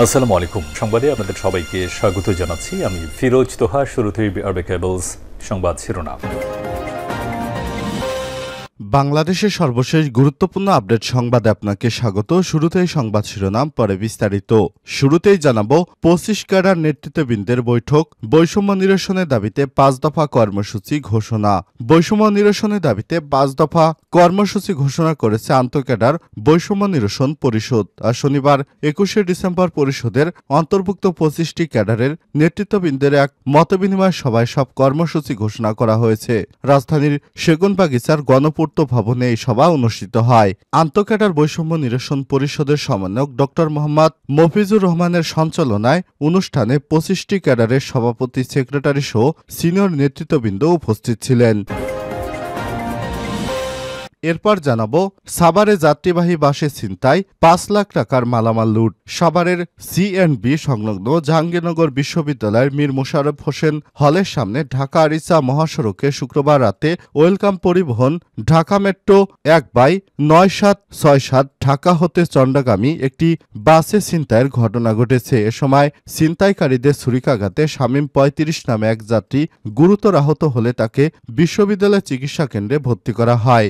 আসসালামু আলাইকুম। সংবাদে আপনাদের সবাইকে স্বাগত জানাচ্ছি। আমি ফিরোজ তোহা। শুরুতেই আরবে কেবলস সংবাদ শিরোনাম। বাংলাদেশের সর্বশেষ গুরুত্বপূর্ণ আপডেট সংবাদে আপনাকে স্বাগত। শুরুতেই সংবাদ শিরোনাম, পরে বিস্তারিত। শুরুতেই জানাবো 25 ক্যাডার নেতৃত্ববৃন্দের বৈঠক, বৈষম্য নিরসনের দাবিতে 5 দফা কর্মসূচি ঘোষণা। বৈষম্য নিরসনের দাবিতে 5 দফা কর্মসূচি ঘোষণা করেছে আন্তঃক্যাডার বৈষম্য নিরসন পরিষদ। আর শনিবার 21শে ডিসেম্বর পরিষদের অন্তর্ভুক্ত 25টি ক্যাডারের নেতৃত্ববৃন্দের এক মতবিনিময় সভায় সব কর্মসূচি ঘোষণা করা হয়েছে। রাজধানীর সেগুনবাগিচার গণপূর্ত ভবনে এই সভা অনুষ্ঠিত হয়। আন্তঃক্যাডার বৈষম্য নিরসন পরিষদের সমন্বয়ক ড মোহাম্মদ মফিজুর রহমানের সঞ্চালনায় অনুষ্ঠানে 25টি ক্যাডারের সভাপতি, সেক্রেটারি সহ সিনিয়র নেতৃত্ববৃন্দ উপস্থিত ছিলেন। এরপর জানাবো সাভারে যাত্রীবাহী বাসে ছিনতাই, 5 লাখ টাকার মালামাল লুট। সাভারের সিএনবি সংলগ্ন জাহাঙ্গীরনগর বিশ্ববিদ্যালয়ের মীর মোশাররফ হোসেন হলের সামনে ঢাকা আরিচা মহাসড়কে শুক্রবার রাতে ওয়েলকাম পরিবহন ঢাকা মেট্রো 1/9767 ঢাকা হতে চন্ডাগামী একটি বাসে ছিনতাইয়ের ঘটনা ঘটেছে। এ সময় ছিনতাইকারীদের ছুরিকাঘাতে শামীম 35 নামে এক যাত্রী গুরুতর আহত হলে তাকে বিশ্ববিদ্যালয় চিকিৎসা কেন্দ্রে ভর্তি করা হয়।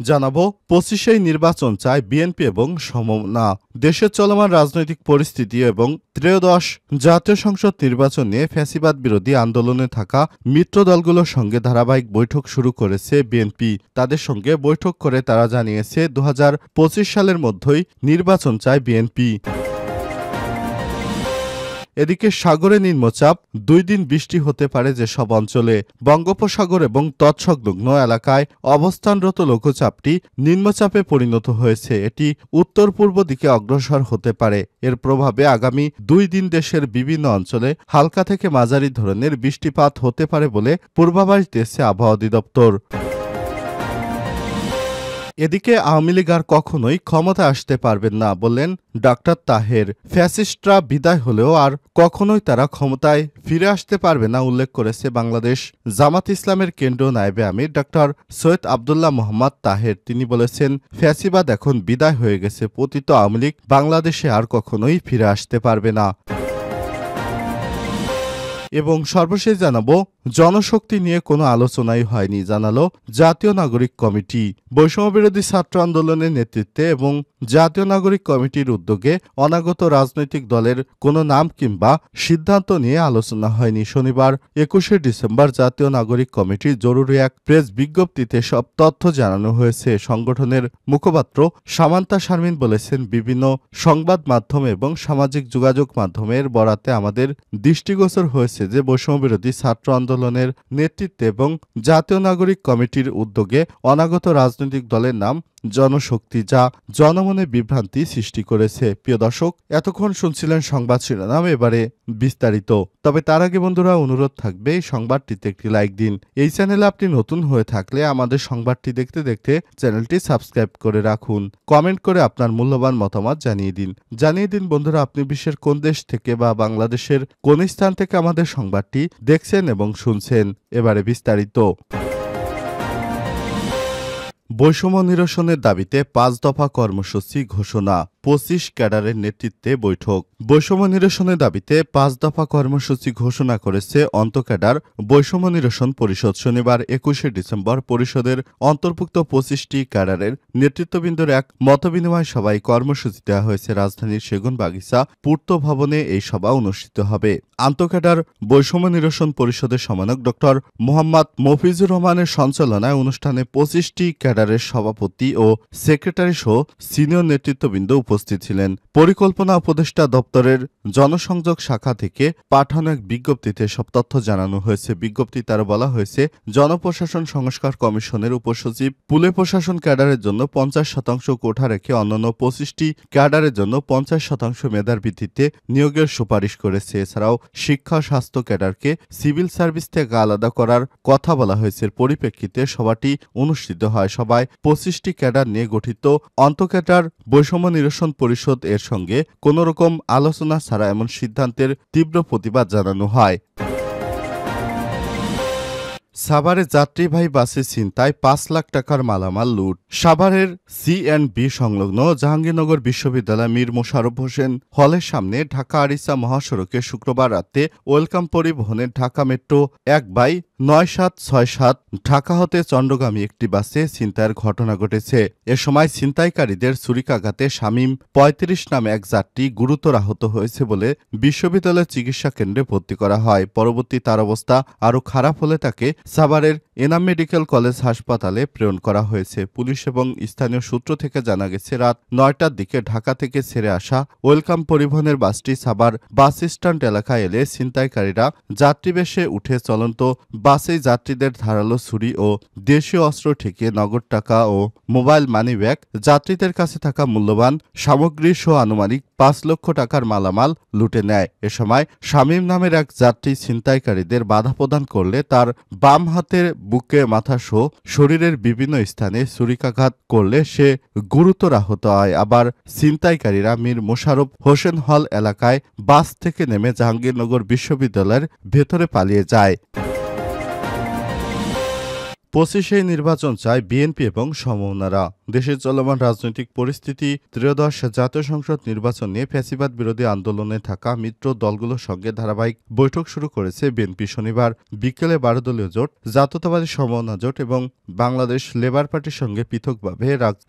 জানাবো 25এই নির্বাচন চায় বিএনপি এবং সমমনা। দেশের চলমান রাজনৈতিক পরিস্থিতি এবং ত্রয়োদশ জাতীয় সংসদ নির্বাচন নিয়ে ফ্যাসিবাদ বিরোধী আন্দোলনে থাকা মিত্র দলগুলোর সঙ্গে ধারাবাহিক বৈঠক শুরু করেছে বিএনপি। তাদের সঙ্গে বৈঠক করে তারা জানিয়েছে 2025 সালের মধ্যেই নির্বাচন চায় বিএনপি। এদিকে সাগরে নিম্নচাপ, 2 দিন বৃষ্টি হতে পারে যেসব অঞ্চলে। বঙ্গোপসাগর এবং তৎসংলগ্ন এলাকায় অবস্থানরত লঘুচাপটি নিম্নচাপে পরিণত হয়েছে। এটি উত্তর পূর্ব দিকে অগ্রসর হতে পারে। এর প্রভাবে আগামী 2 দিন দেশের বিভিন্ন অঞ্চলে হালকা থেকে মাঝারি ধরনের বৃষ্টিপাত হতে পারে বলে পূর্বাভাস দিয়েছে আবহাওয়া অধিদপ্তর। এদিকে আওয়ামী লীগ আর কখনোই ক্ষমতা আসতে পারবেন না বললেন ডাক্তার তাহের। ফ্যাসিস্টরা বিদায় হলেও আর কখনোই তারা ক্ষমতায় ফিরে আসতে পারবে না উল্লেখ করেছে বাংলাদেশ জামাত ইসলামের কেন্দ্রীয় নায়েবে আমির ডাক্তার সৈয়দ আবদুল্লাহ মোহাম্মদ তাহের। তিনি বলেছেন, ফ্যাসিবাদ এখন বিদায় হয়ে গেছে, পতিত আওয়ামী লীগ বাংলাদেশে আর কখনোই ফিরে আসতে পারবে না। এবং সর্বশেষ জানাবো জনশক্তি নিয়ে কোনো আলোচনাই হয়নি, জানালো জাতীয় নাগরিক কমিটি। বৈষম্যবিরোধী ছাত্র আন্দোলনের নেতৃত্বে এবং জাতীয় নাগরিক কমিটির উদ্যোগে অনাগত রাজনৈতিক দলের কোনো নাম কিংবা সিদ্ধান্ত নিয়ে আলোচনা হয়নি। শনিবার 21শে ডিসেম্বর জাতীয় নাগরিক কমিটির জরুরি এক প্রেস বিজ্ঞপ্তিতে সব তথ্য জানানো হয়েছে। সংগঠনের মুখপাত্র সামান্তা শারমিন বলেছেন, বিভিন্ন সংবাদ মাধ্যম এবং সামাজিক যোগাযোগ মাধ্যমের বরাতে আমাদের দৃষ্টিগোচর হয়েছে যে বৈষম্যবিরোধী ছাত্র আন্দোলনের নেতৃত্বে এবং জাতীয় নাগরিক কমিটির উদ্যোগে অনাগত রাজনৈতিক দলের নাম জনশক্তি, যা জনমনে বিভ্রান্তি সৃষ্টি করেছে। প্রিয় দর্শক, এতক্ষণ শুনছিলেন সংবাদ শিরোনাম, এবারে বিস্তারিত। তবে তার আগে বন্ধুরা অনুরোধ থাকবে এই সংবাদটিতে একটি লাইক দিন। এই চ্যানেলে আপনি নতুন হয়ে থাকলে আমাদের সংবাদটি দেখতে দেখতে চ্যানেলটি সাবস্ক্রাইব করে রাখুন। কমেন্ট করে আপনার মূল্যবান মতামত জানিয়ে দিন বন্ধুরা, আপনি বিশ্বের কোন দেশ থেকে বা বাংলাদেশের কোন স্থান থেকে আমাদের সংবাদটি দেখছেন এবং শুনছেন। এবারে বিস্তারিত। বৈষম্য নিরসনের দাবিতে 5 দফা কর্মসূচি ঘোষণা, 25 ক্যাডারের নেতৃত্বে বৈঠক। বৈষম্য নিরসনের দাবিতে 5 দফা কর্মসূচি ঘোষণা করেছে আন্তঃক্যাডার বৈষম্য নিরসন পরিষদ। শনিবার 21শে ডিসেম্বর পরিষদের অন্তর্ভুক্ত 25টি ক্যাডারের নেতৃত্ববৃন্দের এক মতবিনিময় সভায় কর্মসূচি দেওয়া হয়েছে। রাজধানীর সেগুনবাগিচা পূর্ত ভবনে এই সভা অনুষ্ঠিত হবে। আন্তঃক্যাডার বৈষম্য নিরসন পরিষদের সমন্বয়ক ড মোহাম্মদ মফিজুর রহমানের সঞ্চালনায় অনুষ্ঠানে 25টি ক্যাডারের সভাপতি ও সেক্রেটারি সহ সিনিয়র নেতৃত্ববৃন্দ উপস্থিত ছিলেন। পরিকল্পনা উপদেষ্টা দপ্তরের জনসংযোগ শাখা থেকে পাঠানো এক বিজ্ঞপ্তিতে সব তথ্য জানানো হয়েছে। বিজ্ঞপ্তিতে আরও বলা হয়েছে, জনপ্রশাসন সংস্কার কমিশনের উপসচিব পুলে প্রশাসন ক্যাডারের জন্য 50% কোঠা রেখে অন্যান্য 25টি ক্যাডারের জন্য 50% মেধার ভিত্তিতে নিয়োগের সুপারিশ করেছে। এছাড়াও শিক্ষা স্বাস্থ্য ক্যাডারকে সিভিল সার্ভিস থেকে আলাদা করার কথা বলা হয়েছে। পরিপ্রেক্ষিতে সভাটি অনুষ্ঠিত হয়। সভায় 25টি ক্যাডার নিয়ে গঠিত আন্তঃক্যাডার বৈষম্য নিরসন পরিষদ এর সঙ্গে কোনোরকম আলোচনা ছাড়া এমন সিদ্ধান্তের তীব্র প্রতিবাদ জানানো হয়। সাভারে যাত্রীবাহী বাসে ছিনতাই ৫ লাখ টাকার মালামাল লুট। সাভারের সি&বি সংলগ্ন জাহাঙ্গীরনগর বিশ্ববিদ্যালয় মীর মোশাররফ হোসেন হলের সামনে ঢাকা আরিচা মহাসড়কে শুক্রবার রাতে ওয়েলকাম পরিবহনের ঢাকা মেট্রো ১/৯৭৬৭ ঢাকা হতে চন্দ্রগামী একটি বাসে ছিনতাইয়ের ঘটনা ঘটেছে। এ সময় ছিনতাইকারীদের ছুরিকাঘাতে শামীম ৩৫ নামে এক যাত্রী গুরুতর আহত হয়েছে বলে বিশ্ববিদ্যালয়ের চিকিৎসা কেন্দ্রে ভর্তি করা হয়। পরবর্তী তার অবস্থা আরও খারাপ হলে তাকে সাভারের এনাম মেডিকেল কলেজ হাসপাতালে প্রেরণ করা হয়েছে। পুলিশ এবং স্থানীয় সূত্র থেকে জানা গেছে, রাত ৯টার দিকে ঢাকা থেকে ছেড়ে আসা ওয়েলকাম পরিবহনের বাসটি সাভার বাস স্ট্যান্ড এলাকায় এলে ছিনতাইকারীরা যাত্রীবেশে উঠে চলন্ত বাসেই যাত্রীদের ধারালো ছুরি ও দেশীয় অস্ত্র ঠেকিয়ে নগদ টাকা ও মোবাইল মানিব্যাগ, যাত্রীদের কাছে থাকা মূল্যবান সামগ্রী সহ আনুমানিক ৫ লক্ষ টাকার মালামাল লুটে নেয়। এ সময় শামীম নামের এক যাত্রী ছিনতাইকারীদের বাধা প্রদান করলে তার বাম হাতের বুকে, মাথা সহ শরীরের বিভিন্ন স্থানে ছুরিকাঘাত করলে সে গুরুতর আহত হয়। আবার ছিনতাইকারীরা মীর মোশাররফ হোসেন হল এলাকায় বাস থেকে নেমে জাহাঙ্গীরনগর বিশ্ববিদ্যালয়ের ভেতরে পালিয়ে যায়। ২৫শে নির্বাচন চায় বিএনপি এবং সমমনারা। দেশের চলমান রাজনৈতিক পরিস্থিতি, ত্রয়োদশ জাতীয় সংসদ নির্বাচন নিয়ে ফ্যাসিবাদ বিরোধী আন্দোলনে থাকা মিত্র দলগুলোর সঙ্গে ধারাবাহিক বৈঠক শুরু করেছে বিএনপি। শনিবার বিকেলে ১২ দলীয় জোট, জাতীয়তাবাদী সমমনা জোট এবং বাংলাদেশ লেবার পার্টির সঙ্গে পৃথকভাবে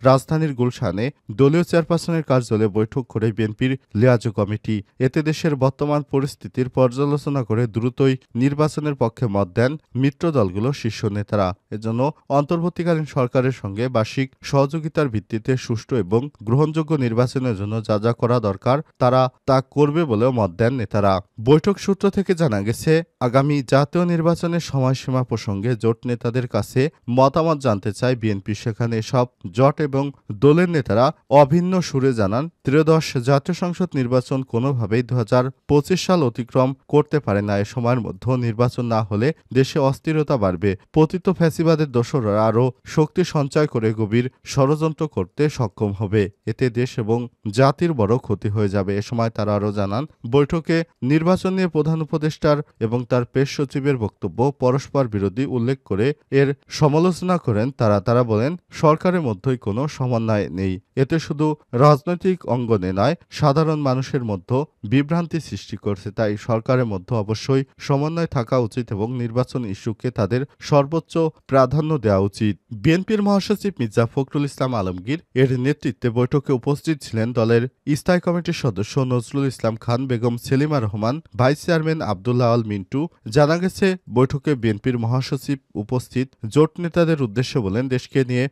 রাজধানীর গুলশানে দলীয় চেয়ারপারসনের কার্যালয়ে বৈঠক করে বিএনপির লিয়াজু কমিটি। এতে দেশের বর্তমান পরিস্থিতির পর্যালোচনা করে দ্রুতই নির্বাচনের পক্ষে মত দেন মিত্র দলগুলোর শীর্ষ নেতারা। এজন্য অন্তর্বর্তীকালীন সরকারের সঙ্গে বার্ষিক সহযোগিতার ভিত্তিতে সুষ্ঠু এবং গ্রহণযোগ্য নির্বাচনের জন্য যা যা করা দরকার তারা তা করবে বলেও মত দেন নেতারা। বৈঠক সূত্র থেকে জানা গেছে, আগামী জাতীয় নির্বাচনের সময়সীমা প্রসঙ্গে জোট নেতাদের কাছে মতামত জানতে চায় বিএনপি। সেখানে সব জোট এবং দলের নেতারা অভিন্ন সুরে জানান, ত্রয়োদশ জাতীয় সংসদ নির্বাচন কোনোভাবেই ২০২৫ সাল অতিক্রম করতে পারে না। এ সময়ের মধ্যে নির্বাচন না হলে দেশে অস্থিরতা বাড়বে, পতিত ফ্যাসিবাদের দোসররা আরও শক্তি সঞ্চয় করে গভীর ষড়যন্ত্র করতে সক্ষম হবে। এতে দেশ এবং জাতির বড় ক্ষতি হয়ে যাবে। এ সময় তারা আরও জানান, বৈঠকে নির্বাচন নিয়ে প্রধান উপদেষ্টার এবং তার প্রেস সচিবের বক্তব্য পরস্পর বিরোধী উল্লেখ করে এর সমালোচনা করেন তারা বলেন, সরকারের মধ্যেই কোনো সমন্বয় নেই। এতে শুধু রাজনৈতিক অঙ্গনে নয়, সাধারণ মানুষের মধ্যে বিভ্রান্তি সৃষ্টি করছে। তাই সরকারের মধ্যে অবশ্যই সমন্বয় থাকা উচিত এবং নির্বাচন ইস্যুকে তাদের সর্বোচ্চ প্রাধান্য দেওয়া উচিত। বিএনপির মহাসচিব মির্জা ফখরুল ইসলাম আলমগীর এর নেতৃত্বে বৈঠকে উপস্থিত ছিলেন দলের স্থায়ী কমিটির সদস্য নজরুল ইসলাম খান, বেগম সেলিমা রহমান, ভাইস চেয়ারম্যান আব্দুল্লাহ আল মিন্টু। জানা গেছে, বৈঠকে বিএনপির মহাসচিব উপস্থিত জোট নেতাদের উদ্দেশ্যে বলেন, দেশকে নিয়ে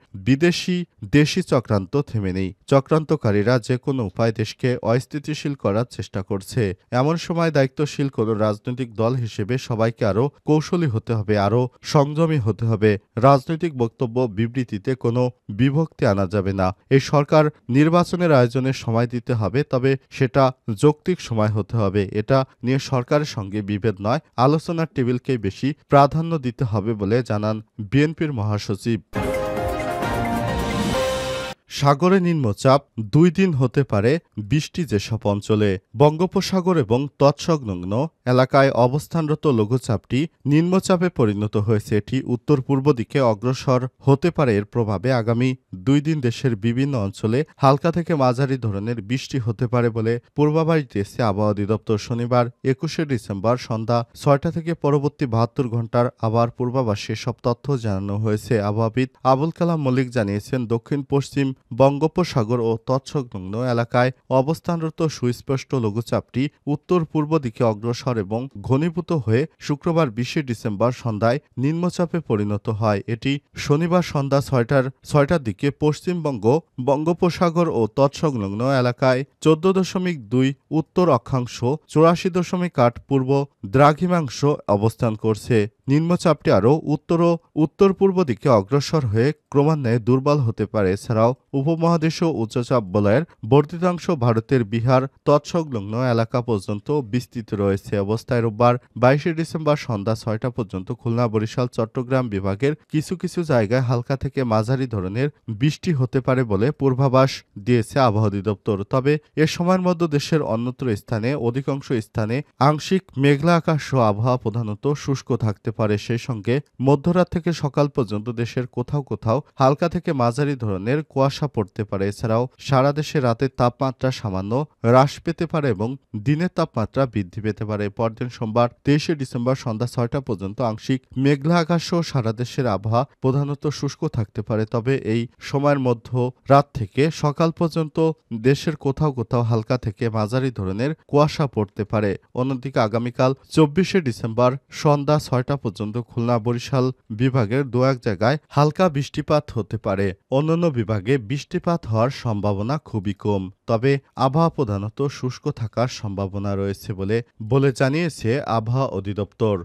দেশি চক্রান্ত থেমে নেই। চক্রান্তকারীরা যে কোনো উপায়ে দেশকে অস্থিতিশীল করার চেষ্টা করছে। এমন সময় দায়িত্বশীল কোনো রাজনৈতিক দল হিসেবে সবাইকে আরও কৌশলী হতে হবে, আরও সংযমী হতে হবে। রাজনৈতিক বক্তব্য বিবৃতিতে কোনো বিভক্তি আনা যাবে না। এই সরকার নির্বাচনের আয়োজনের সময় দিতে হবে, তবে সেটা যৌক্তিক সময় হতে হবে। এটা নিয়ে সরকারের সঙ্গে বিভেদ নয়, আলোচনার টেবিলকেই বেশি প্রাধান্য দিতে হবে বলে জানান বিএনপির মহাসচিব। সাগরে নিম্নচাপ ২ দিন হতে পারে বৃষ্টি যেসব অঞ্চলে। বঙ্গোপসাগর এবং তৎসংলগ্ন এলাকায় অবস্থানরত লঘুচাপটি নিম্নচাপে পরিণত হয়েছে। এটি উত্তর পূর্ব দিকে অগ্রসর হতে পারে। এর প্রভাবে আগামী ২ দিন দেশের বিভিন্ন অঞ্চলে হালকা থেকে মাঝারি ধরনের বৃষ্টি হতে পারে বলে পূর্বাভাস দিয়েছে আবহাওয়া অধিদপ্তর। শনিবার ২১শে ডিসেম্বর সন্ধ্যা ৬টা থেকে পরবর্তী ৭২ ঘন্টার আবহাওয়ার পূর্বাভাসে সব তথ্য জানানো হয়েছে। আবহাওয়াবিদ আবুল কালাম মল্লিক জানিয়েছেন, দক্ষিণ পশ্চিম বঙ্গোপসাগর ও তৎসংলগ্ন এলাকায় অবস্থানরত সুস্পষ্ট লঘুচাপটি উত্তর পূর্ব দিকে অগ্রসর এবং ঘনীভূত হয়ে শুক্রবার ২০শে ডিসেম্বর সন্ধ্যায় নিম্নচাপে পরিণত হয়। এটি শনিবার সন্ধ্যা ৬টার দিকে পশ্চিমবঙ্গ, বঙ্গোপসাগর ও তৎসংলগ্ন এলাকায় ১৪.২ উত্তর অক্ষাংশ, ৮৪.৮ পূর্ব দ্রাঘিমাংশ অবস্থান করছে। নিম্নচাপটি আরও উত্তর পূর্ব দিকে অগ্রসর হয়ে ক্রমান্বয়ে দুর্বল হতে পারে। এছাড়াও উপমহাদেশীয় উচ্চচাপ বলয়ের বর্ধিতাংশ ভারতের বিহার তৎসংলগ্ন এলাকা পর্যন্ত বিস্তৃত রয়েছে। অবস্থায় রোববার ২২শে ডিসেম্বর সন্ধ্যা ৬টা পর্যন্ত খুলনা, বরিশাল, চট্টগ্রাম বিভাগের কিছু কিছু জায়গায় হালকা থেকে মাঝারি ধরনের বৃষ্টি হতে পারে বলে পূর্বাভাস দিয়েছে আবহাওয়া অধিদপ্তর। তবে এ সময়ের মধ্যে দেশের অন্যত্র স্থানে অধিকাংশ স্থানে আংশিক মেঘলা আকাশ সহ আবহাওয়া প্রধানত শুষ্ক থাকতে পারে। সেই সঙ্গে মধ্যরাত থেকে সকাল পর্যন্ত দেশের কোথাও কোথাও হালকা থেকে মাঝারি ধরনের কুয়াশা পড়তে পারে। এছাড়াও সারা দেশে রাতের তাপমাত্রা সামান্য হ্রাস পেতে পারে এবং দিনের তাপমাত্রা বৃদ্ধি পেতে পারে। পরদিন সোমবার 23শে ডিসেম্বর সন্ধ্যা 6টা পর্যন্ত আংশিক মেঘলা আকাশ সহ সারা দেশের আবহাওয়া প্রধানত শুষ্ক থাকতে পারে। তবে এই সময়ের মধ্য রাত থেকে সকাল পর্যন্ত দেশের কোথাও কোথাও হালকা থেকে মাঝারি ধরনের কুয়াশা পড়তে পারে। অন্যদিকে আগামীকাল 24শে ডিসেম্বর সন্ধ্যা 6টা পর্যন্ত খুলনা বরিশাল বিভাগের দু এক জায়গায় হালকা বৃষ্টিপাত হতে পারে। অন্যান্য বিভাগে বৃষ্টিপাত হওয়ার সম্ভাবনা খুবই কম। তবে আবহাওয়া প্রধানত শুষ্ক থাকার সম্ভাবনা রয়েছে বলে জানিয়েছে আবহাওয়া অধিদপ্তর।